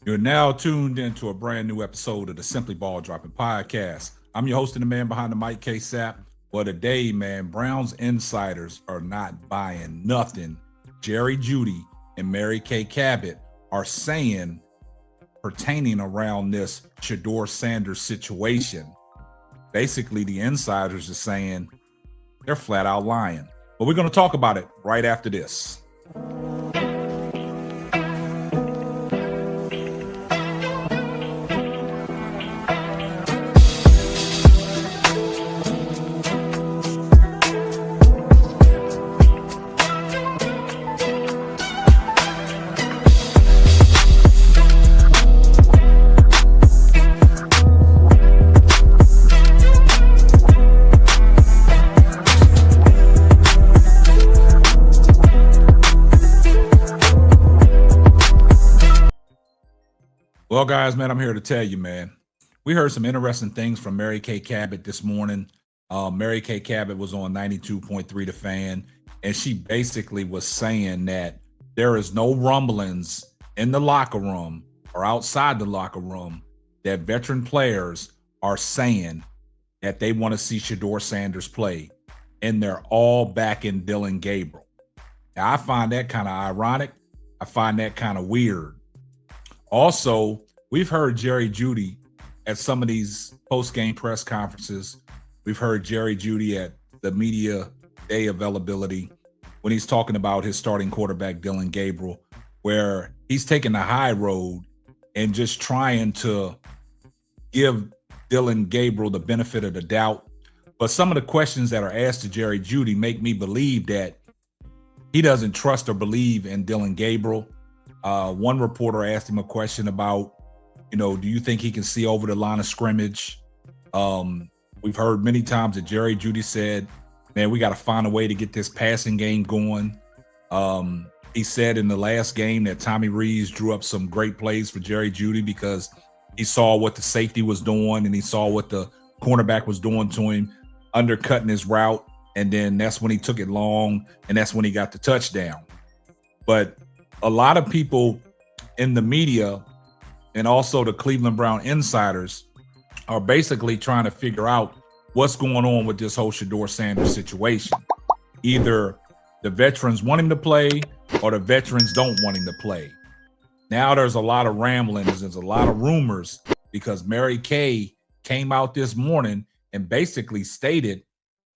You're now tuned into a brand new episode of the Simply Ball Dropping Podcast. I'm your host and the man behind the mic, K-Sap. Well, today, man, Browns insiders are not buying nothing. Jeudy and Mary Kay Cabot are saying pertaining around this Shedeur Sanders situation. Basically, the insiders are saying they're flat out lying. But we're going to talk about it right after this. Well, guys, man, I'm here to tell you, man, we heard some interesting things from Mary Kay Cabot this morning. Mary Kay Cabot was on 92.3 The Fan, and she basically was saying that there is no rumblings in the locker room or outside the locker room that veteran players are saying that they want to see Shedeur Sanders play, and they're all backing Dillon Gabriel. Now, I find that kind of ironic. I find that kind of weird. Also, we've heard Jeudy at some of these post-game press conferences. We've heard Jeudy at the media day availability when he's talking about his starting quarterback, Dillon Gabriel, where he's taking the high road and just trying to give Dillon Gabriel the benefit of the doubt. But some of the questions that are asked to Jeudy make me believe that he doesn't trust or believe in Dillon Gabriel. One reporter asked him a question about, do you think he can see over the line of scrimmage? We've heard many times that Jeudy said, man, we got to find a way to get this passing game going. He said in the last game that Tommy Rees drew up some great plays for Jeudy because he saw what the safety was doing and he saw what the cornerback was doing to him, undercutting his route. And then that's when he took it long, and that's when he got the touchdown. But a lot of people in the media and also the Cleveland Brown insiders are basically trying to figure out what's going on with this whole Shedeur Sanders situation. Either the veterans want him to play or the veterans don't want him to play. Now there's a lot of ramblings, there's a lot of rumors because Mary Kay came out this morning and basically stated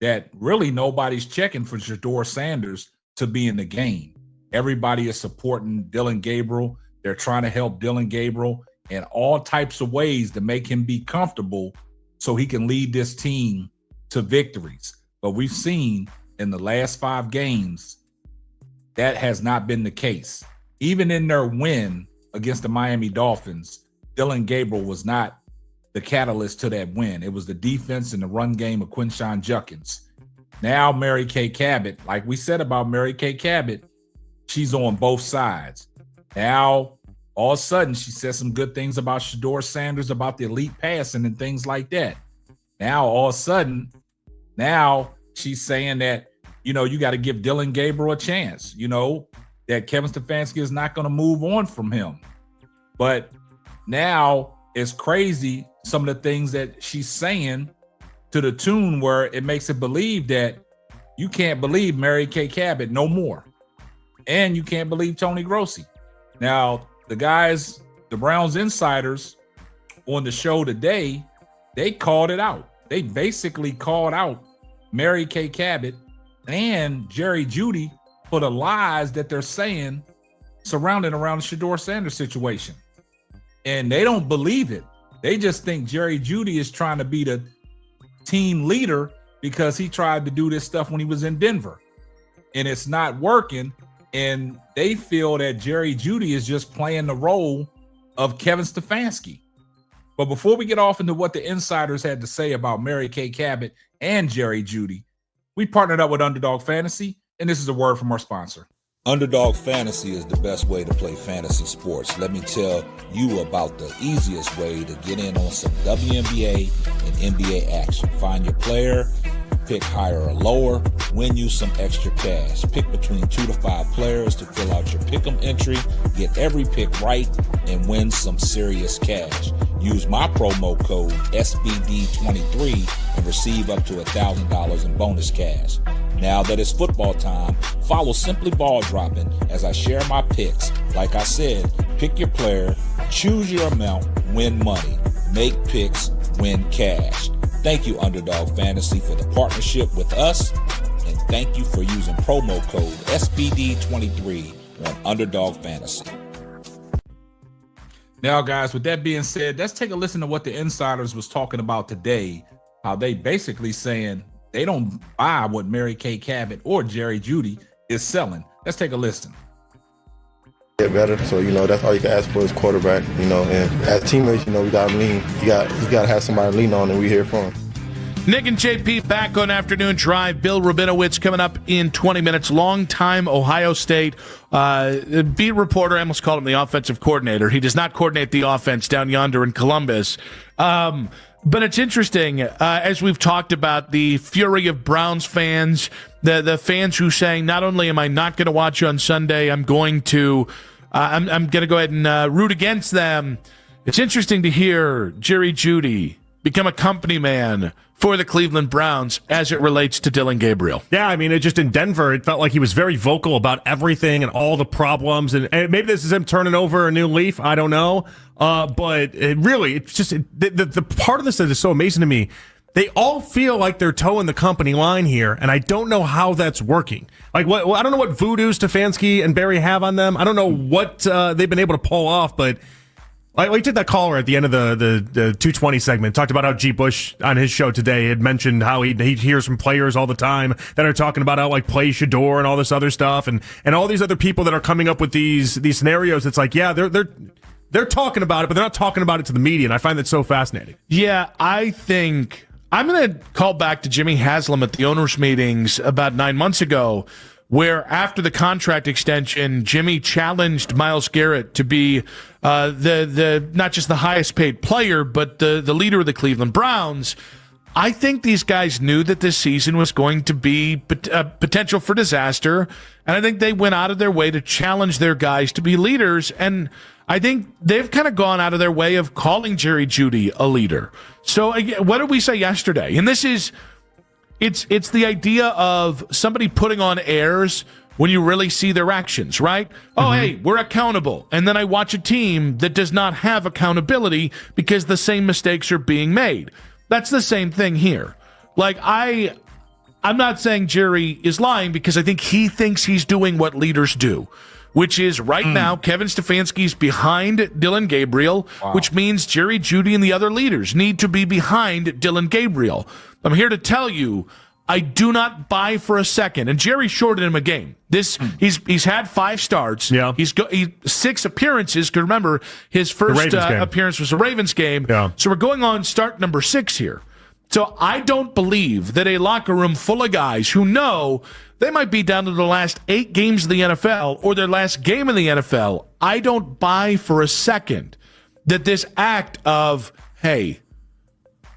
that really nobody's checking for Shedeur Sanders to be in the game. Everybody is supporting Dillon Gabriel. They're trying to help Dillon Gabriel in all types of ways to make him be comfortable so he can lead this team to victories. But we've seen in the last 5 games that has not been the case. Even in their win against the Miami Dolphins, Dillon Gabriel was not the catalyst to that win. It was the defense and the run game of Quinshon Judkins. Now Mary Kay Cabot, like we said about Mary Kay Cabot, she's on both sides. Now, all of a sudden, she says some good things about Shedeur Sanders, about the elite passing and things like that. Now, all of a sudden, now she's saying that, you got to give Dillon Gabriel a chance, that Kevin Stefanski is not going to move on from him. But now it's crazy, some of the things that she's saying to the tune where it makes it believe that you can't believe Mary Kay Cabot no more. And you can't believe Tony Grossi. Now, the Browns insiders on the show today, they called it out. They basically called out Mary Kay Cabot and Jeudy for the lies that they're saying surrounding around the Shedeur Sanders situation. And they don't believe it. They just think Jeudy is trying to be the team leader because he tried to do this stuff when he was in Denver. And it's not working. And they feel that Jeudy is just playing the role of Kevin Stefanski. But before we get off into what the insiders had to say about Mary Kay Cabot and Jeudy, we partnered up with Underdog Fantasy, and this is a word from our sponsor. Underdog Fantasy is the best way to play fantasy sports. Let me tell you about the easiest way to get in on some WNBA and NBA action. Find your player, pick higher or lower, win you some extra cash. Pick between 2 to 5 players to fill out your pick'em entry, get every pick right, and win some serious cash. Use my promo code SBD23 and receive up to $1,000 in bonus cash. Now that it's football time, follow Simply Ball Dropping as I share my picks. Like I said, pick your player, choose your amount, win money. Make picks, win cash. Thank you, Underdog Fantasy, for the partnership with us, and thank you for using promo code SBD23 on Underdog Fantasy. Now, guys, with that being said, let's take a listen to what the insiders was talking about today, how they basically saying they don't buy what Mary Kay Cabot or Jerry Jeudy is selling. Let's take a listen. Get better, so that's all you can ask for is quarterback, and as teammates, we got to lean. You got to have somebody to lean on, and we here for them. Nick and JP back on Afternoon Drive. Bill Rabinowitz coming up in 20 minutes. Longtime Ohio State beat reporter. I almost called him the offensive coordinator. He does not coordinate the offense down yonder in Columbus. But it's interesting, as we've talked about, the fury of Browns fans, the fans who saying, not only am I not going to watch you on Sunday, I'm going to I'm going to go ahead and root against them. It's interesting to hear Jerry Jeudy become a company man for the Cleveland Browns as it relates to Dillon Gabriel. Yeah, I mean, it just in Denver, it felt like he was very vocal about everything and all the problems. And maybe this is him turning over a new leaf. I don't know. But it's just the part of this that is so amazing to me. They all feel like they're towing the company line here, and I don't know how that's working. Like, I don't know what voodoo Stefanski and Barry have on them. I don't know what they've been able to pull off, but we took that caller at the end of the 220 segment, talked about how G. Bush on his show today had mentioned how he hears from players all the time that are talking about how play Shedeur and all this other stuff, and all these other people that are coming up with these scenarios. It's like, yeah, they're talking about it, but they're not talking about it to the media, and I find that so fascinating. Yeah, I think I'm going to call back to Jimmy Haslam at the owners' meetings about 9 months ago, where after the contract extension, Jimmy challenged Myles Garrett to be the not just the highest paid player, but the leader of the Cleveland Browns. I think these guys knew that this season was going to be potential for disaster, and I think they went out of their way to challenge their guys to be leaders, and I think they've kind of gone out of their way of calling Jerry Jeudy a leader. So what did we say yesterday? And this is... It's the idea of somebody putting on airs when you really see their actions, right? Oh, hey, we're accountable. And then I watch a team that does not have accountability because the same mistakes are being made. That's the same thing here. I'm not saying Jerry is lying because I think he thinks he's doing what leaders do, which is right now Kevin Stefanski's behind Dillon Gabriel, which means Jerry Jeudy and the other leaders need to be behind Dillon Gabriel. I'm here to tell you, I do not buy for a second. And Jerry shorted him a game. He's had 5 starts. Yeah. He's 6 appearances. Because remember, his first appearance was a Ravens game. Yeah. So we're going on start number 6 here. So I don't believe that a locker room full of guys who know they might be down to the last 8 games of the NFL or their last game in the NFL. I don't buy for a second that this act of, hey,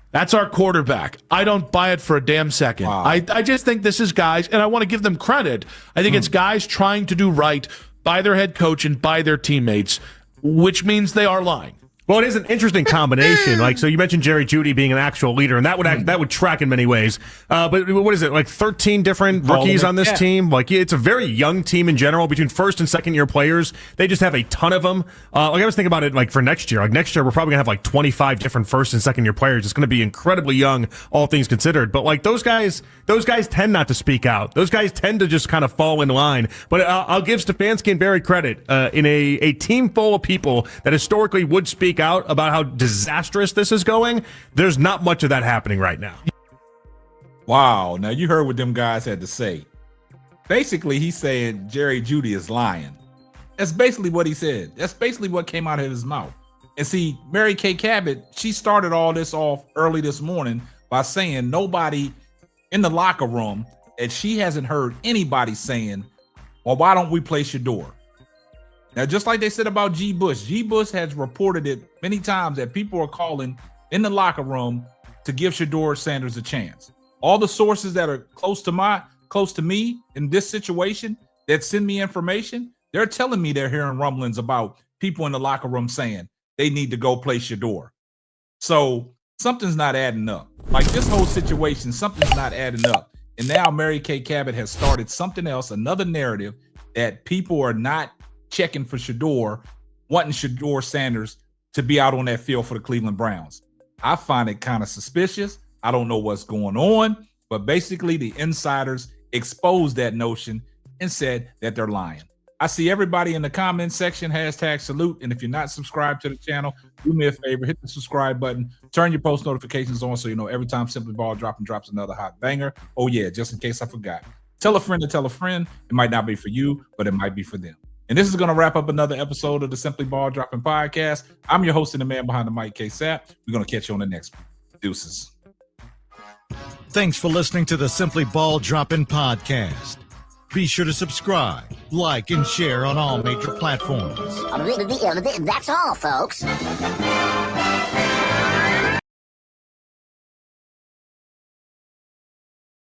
that's our quarterback. I don't buy it for a damn second. Wow. I just think this is guys, and I want to give them credit. I think it's guys trying to do right by their head coach and by their teammates, which means they are lying. Well, it is an interesting combination. So you mentioned Jerry Jeudy being an actual leader, and that would track in many ways. But what is it, 13 different rookies on this team? It's a very young team in general. Between first and second year players, they just have a ton of them. I was thinking about it for next year. Next year, we're probably gonna have 25 different first and second year players. It's gonna be incredibly young, all things considered. But those guys tend not to speak out. Those guys tend to just kind of fall in line. But I'll give Stefanski and Barry credit in a team full of people that historically would speak out about how disastrous this is going. There's not much of that happening right now. Wow. Now you heard what them guys had to say. Basically, he said Jerry Jeudy is lying. That's basically what he said. That's basically what came out of his mouth. And see, Mary Kay Cabot, she started all this off early this morning by saying nobody in the locker room, and she hasn't heard anybody saying, well, why don't we play Shedeur? Now, just like they said about G. Bush has reported it many times that people are calling in the locker room to give Shedeur Sanders a chance. All the sources that are close to close to me in this situation that send me information, they're telling me they're hearing rumblings about people in the locker room saying they need to go play Shedeur. So something's not adding up. Like this whole situation, something's not adding up. And now Mary Kay Cabot has started something else, another narrative that people are not checking for Shedeur, wanting Shedeur Sanders to be out on that field for the Cleveland Browns. I find it kind of suspicious. I don't know what's going on, but basically the insiders exposed that notion and said that they're lying. I see everybody in the comment section, #salute. And if you're not subscribed to the channel, do me a favor, hit the subscribe button, turn your post notifications on so you know every time Simply Ball drops another hot banger. Oh yeah, just in case I forgot. Tell a friend to tell a friend. It might not be for you, but it might be for them. And this is going to wrap up another episode of the Simply Ball Dropping Podcast. I'm your host and the man behind the mic, K-Sap. We're going to catch you on the next one. Deuces. Thanks for listening to the Simply Ball Dropping Podcast. Be sure to subscribe, like, and share on all major platforms. That's all, folks.